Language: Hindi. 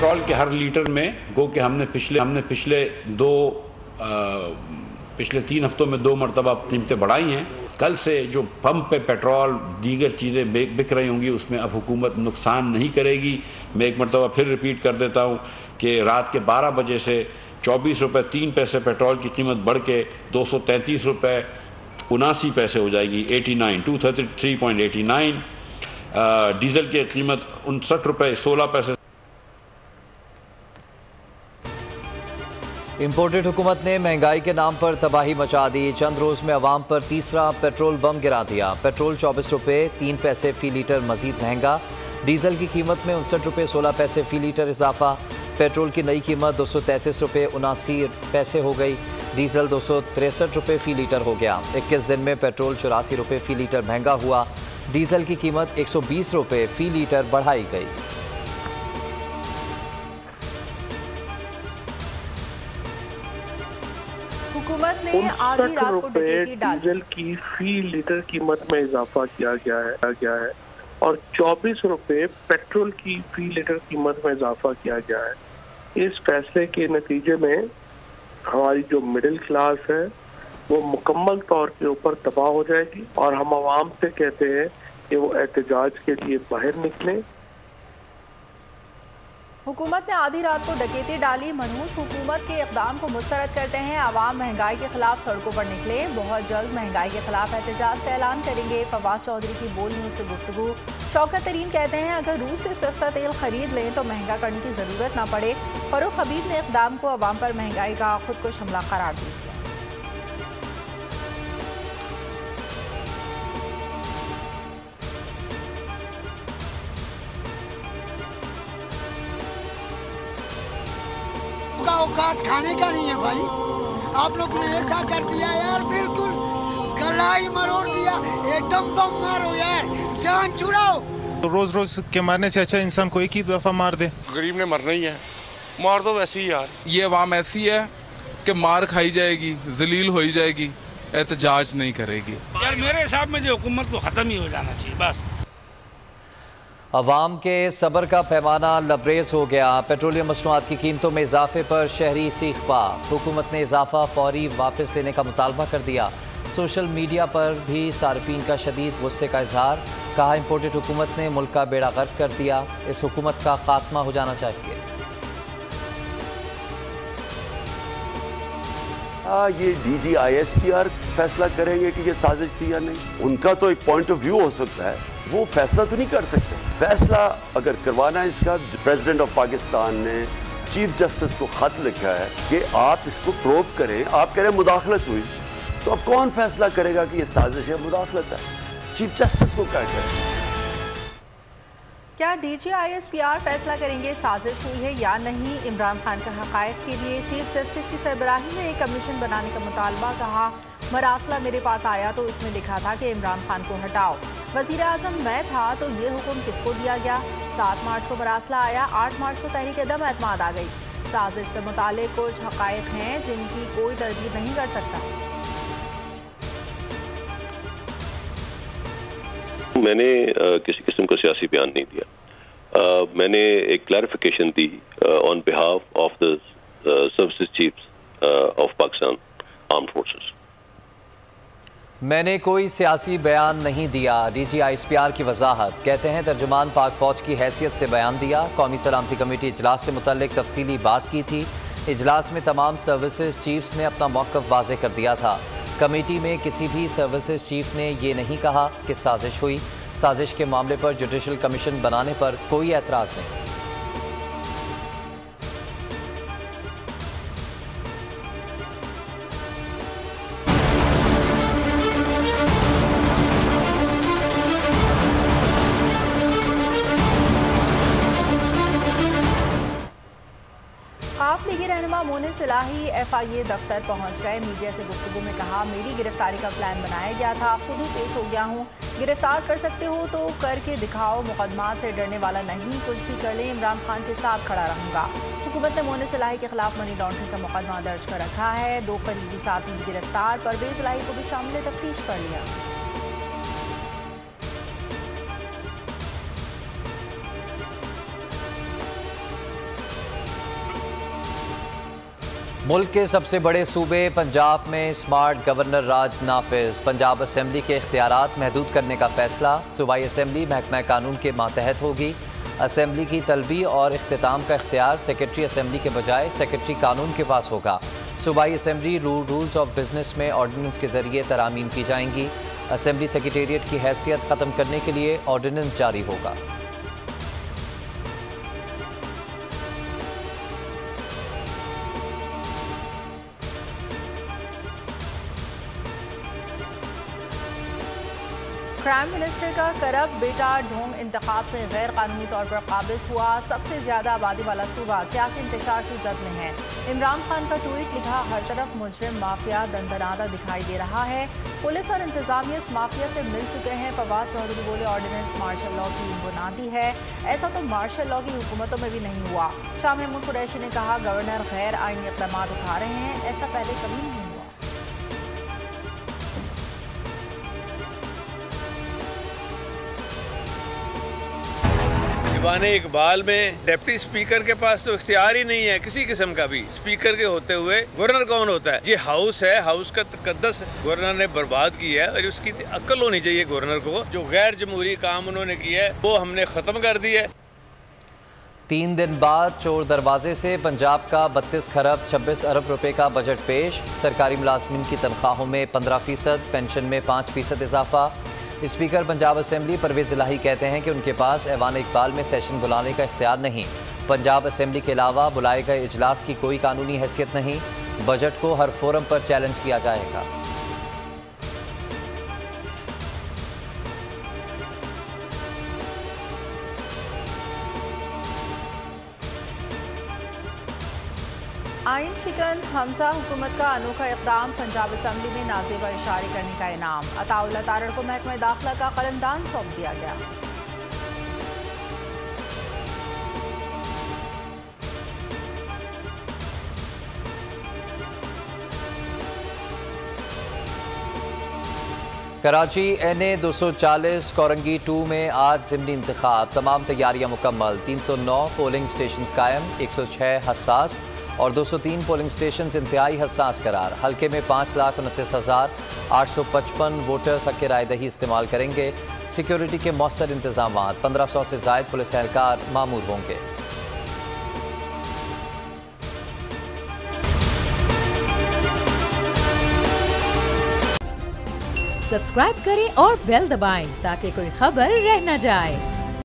पेट्रोल के हर लीटर में गो के हमने पिछले 3 हफ्तों में 2 मरतबा कीमतें बढ़ाई हैं। कल से जो पंप पे पेट्रोल दीगर चीज़ें बिक रही होंगी उसमें अब हुकूमत नुकसान नहीं करेगी। मैं एक मरतबा फिर रिपीट कर देता हूँ कि रात के 12 बजे से 24 रुपये 3 पैसे पेट्रोल की कीमत बढ़ के 233 रुपये 79 पैसे हो जाएगी, 233.89। डीजल की कीमत 59 रुपये 16 पैसे। इम्पोर्टेड हुकूमत ने महंगाई के नाम पर तबाही मचा दी। चंद रोज़ में अवाम पर तीसरा पेट्रोल बम गिरा दिया। पेट्रोल 24 रुपये 3 पैसे फ़ी लीटर मज़ीद महंगा। डीजल की कीमत में 59 रुपये 16 पैसे फ़ी लीटर इजाफा। पेट्रोल की नई कीमत 233 रुपये 79 पैसे हो गई। डीजल 263 रुपये फ़ी लीटर हो गया। 21 दिन में पेट्रोल 84 रुपये फ़ी लीटर महंगा हुआ। डीजल की कीमत 120 रुपये फ़ी लीटर बढ़ाई गई। हुकूमत ने आधी रात को डीजल की फी लीटर कीमत में इजाफा किया गया है और 24 रुपये पेट्रोल की फी लीटर कीमत में इजाफा किया गया है। इस फैसले के नतीजे में हमारी जो मिडिल क्लास है वो मुकम्मल तौर के ऊपर तबाह हो जाएगी और हम आवाम से कहते हैं कि वो एहतजाज के लिए बाहर निकलें। हुकूमत ने आधी रात को डकैती डाली। मनहूस हुकूमत के इक़दाम को मुस्तरद करते हैं। आवाम महंगाई के खिलाफ सड़कों पर निकले। बहुत जल्द महंगाई के खिलाफ एहतजाज का ऐलान करेंगे। फवाद चौधरी की बोल न्यूज़ से गुफ्तगू। शौकत तरीन कहते हैं अगर रूस से सस्ता तेल खरीद लें तो महंगा करने की ज़रूरत ना पड़े। फ़ारूक हबीब ने इक़दाम को अवाम पर महंगाई का खुदकुश हमला करार दिया। औकात खाने का नहीं है भाई, आप लोग ने ऐसा कर दिया यार, बिल्कुल गला ही मरोड़ दिया। एकदम बम मारो यार, जान छुड़ाओ। रोज रोज के मारने से अच्छा इंसान को एक ही दफा मार दे। गरीब ने मरना ही है, मार दो वैसे ही यार। ये अवाम ऐसी है कि मार खाई जाएगी, जलील हो ही जाएगी, एहतजाज नहीं करेगी। यार मेरे हिसाब में जो हुकूमत को ख़त्म ही हो जाना चाहिए बस। अवाम के सब्र का पैमाना लबरेज हो गया। पेट्रोलियम मसनूआत की कीमतों में इजाफे पर शहरी सीखपा। हुकूमत ने इजाफा फौरी वापस लेने का मुतालबा कर दिया। सोशल मीडिया पर भी सार्फिन का शदीद गुस्से का इजहार। कहा इम्पोर्टेड हुकूमत ने मुल्क का बेड़ा गर्क कर दिया। इस हुकूमत का खात्मा हो जाना चाहिए। ये DGISPR फैसला करेंगे कि ये साजिश थी या नहीं। उनका तो एक पॉइंट ऑफ व्यू हो सकता है, वो फैसला तो नहीं कर सकते। फैसला अगर करवाना है इसका, प्रेसिडेंट ऑफ पाकिस्तान ने चीफ जस्टिस को खत लिखा है कि आप इसको प्रोब करें। आप कह रहे हैं मुदाखलत हुई, तो अब कौन फैसला करेगा कि ये साजिश है मुदाखलत है? चीफ जस्टिस को क्या करें? क्या DGISPR फैसला करेंगे साजिश हुई है या नहीं? इमरान खान के हक़ाइक़ के लिए चीफ जस्टिस की सरबराही में एक कमीशन बनाने का मुतालबा। कहा मरासला मेरे पास आया तो इसमें लिखा था कि इमरान खान को हटाओ। वज़ीर आज़म मैं था तो ये हुक्म किसको दिया गया? 7 मार्च को मरासला आया, 8 मार्च को तहरीक-ए-दम एतमाद आ गई। साजिश से मुताल्लिक़ कुछ हक़ाइक़ हैं जिनकी कोई तरदीद नहीं कर सकता। मैंने किसी किस्म का सियासी बयान नहीं दिया। मैंने एक clarification the on behalf of the services chiefs of Pakistan armed forces. मैंने कोई सियासी बयान नहीं दिया। DGISPR की वजाहत। कहते हैं तर्जुमान पाक फौज की हैसियत से बयान दिया। कौमी सलामती कमेटी इजलास से मुतल्लिक तफसीली बात की थी। इजलास में तमाम सर्विसेज चीफ्स ने अपना मौक़िफ़ वाज़े कर दिया था। कमेटी में किसी भी सर्विसेज चीफ ने ये नहीं कहा कि साजिश हुई। साजिश के मामले पर जुडिशल कमीशन बनाने पर कोई एतराज़ नहीं। आप लीगी रहनुमा मोनिस इलाही FIA दफ्तर पहुंच गए। मीडिया से गुफ्तगू में कहा मेरी गिरफ्तारी का प्लान बनाया गया था, खुद ही पेश हो गया हूं। गिरफ्तार कर सकते हो तो करके दिखाओ, मुकदमा से डरने वाला नहीं, कुछ भी कर लें इमरान खान के साथ खड़ा रहूंगा। हुकूमत ने मोनिस इलाही के खिलाफ मनी लॉन्ड्रिंग का मुकदमा दर्ज कर रखा है। 2 करीबी साथी भी गिरफ्तार। परवेज इलाही को भी शामिल तफ्तीश कर लिया। मुल्क के सबसे बड़े सूबे पंजाब में स्मार्ट गवर्नर राज नाफिज। पंजाब असेंबली के इख्तियारात महदूद करने का फैसला। सूबाई असेंबली महकमा कानून के मातहत होगी। असेंबली की तलबी और इख्तिताम का इख्तियार सेक्रेटरी असेंबली के बजाय सेक्रेटरी कानून के पास होगा। सूबाई असेंबली रूल्स ऑफ बिजनेस में ऑर्डिनेंस के जरिए तरामीम की जाएंगी। असेंबली सेक्रेटेरिएट की हैसियत ख़त्म करने के लिए ऑर्डिनेंस जारी होगा। प्राइम मिनिस्टर का करब बेटा ढोंग इंतखाब से गैर कानूनी तौर पर काबिज हुआ। सबसे ज्यादा आबादी वाला सूबा सियासी इंतशार की जद में है। इमरान खान का ट्वीट लिखा, हर तरफ मुजरिम माफिया दंदनादा दिखाई दे रहा है। पुलिस और इंतजामिया इस माफिया से मिल चुके हैं। फवाद चौधरी बोले, ऑर्डिनेंस मार्शल लॉ की बुनियादी है। ऐसा तो मार्शल लॉ की हुकूमतों में भी नहीं हुआ। शाह महमूद कुरैशी ने कहा, गवर्नर गैर आईनी इक़दाम उठा रहे हैं, ऐसा पहले कभी नहीं हुआ। दीवाने इकबाल में डिप्टी स्पीकर के पास तो इख्तियार ही नहीं है किसी किस्म का भी। स्पीकर के होते हुए गवर्नर कौन होता है? ये हाउस है, हाउस का तकद्दस गवर्नर ने बर्बाद किया है और उसकी अक्ल होनी चाहिए गवर्नर को। जो गैर जमहूरी काम उन्होंने किया है वो हमने ख़त्म कर दिया है। 3 दिन बाद चोर दरवाजे से पंजाब का 32 खरब 26 अरब रुपए का बजट पेश। सरकारी मुलाजमिन की तनख्वाहों में 15%, पेंशन में 5% इजाफा। स्पीकर पंजाब असेंबली परवेज इलाही कहते हैं कि उनके पास ऐवान इकबाल में सेशन बुलाने का इख्तियार नहीं। पंजाब असेंबली के अलावा बुलाए गए इजलास की कोई कानूनी हैसियत नहीं। बजट को हर फोरम पर चैलेंज किया जाएगा। आइन शिकन हमजा हुकूमत का अनोखा इक़दाम। पंजाब असेंबली में नाज़िर व इशारे करने का इनाम। अताउल्लाह तारड़ को महकमा दाखिला का कलमदान सौंप दिया गया। कराची NA 240 कोरंगी 2 में आज ज़िमनी इंतखाब। तमाम तैयारियां मुकम्मल। 309 पोलिंग स्टेशन कायम, 106 हसास और 203 पोलिंग स्टेशन इंतहाई हसास करार। हल्के में 5,29,855 वोटर्स हक़ रायदही इस्तेमाल करेंगे। सिक्योरिटी के मौसर इंतजाम। 1500 से ज़ायद पुलिस एहलकार मामूर होंगे। सब्सक्राइब करें और बेल दबाएं ताकि कोई खबर रह न जाए।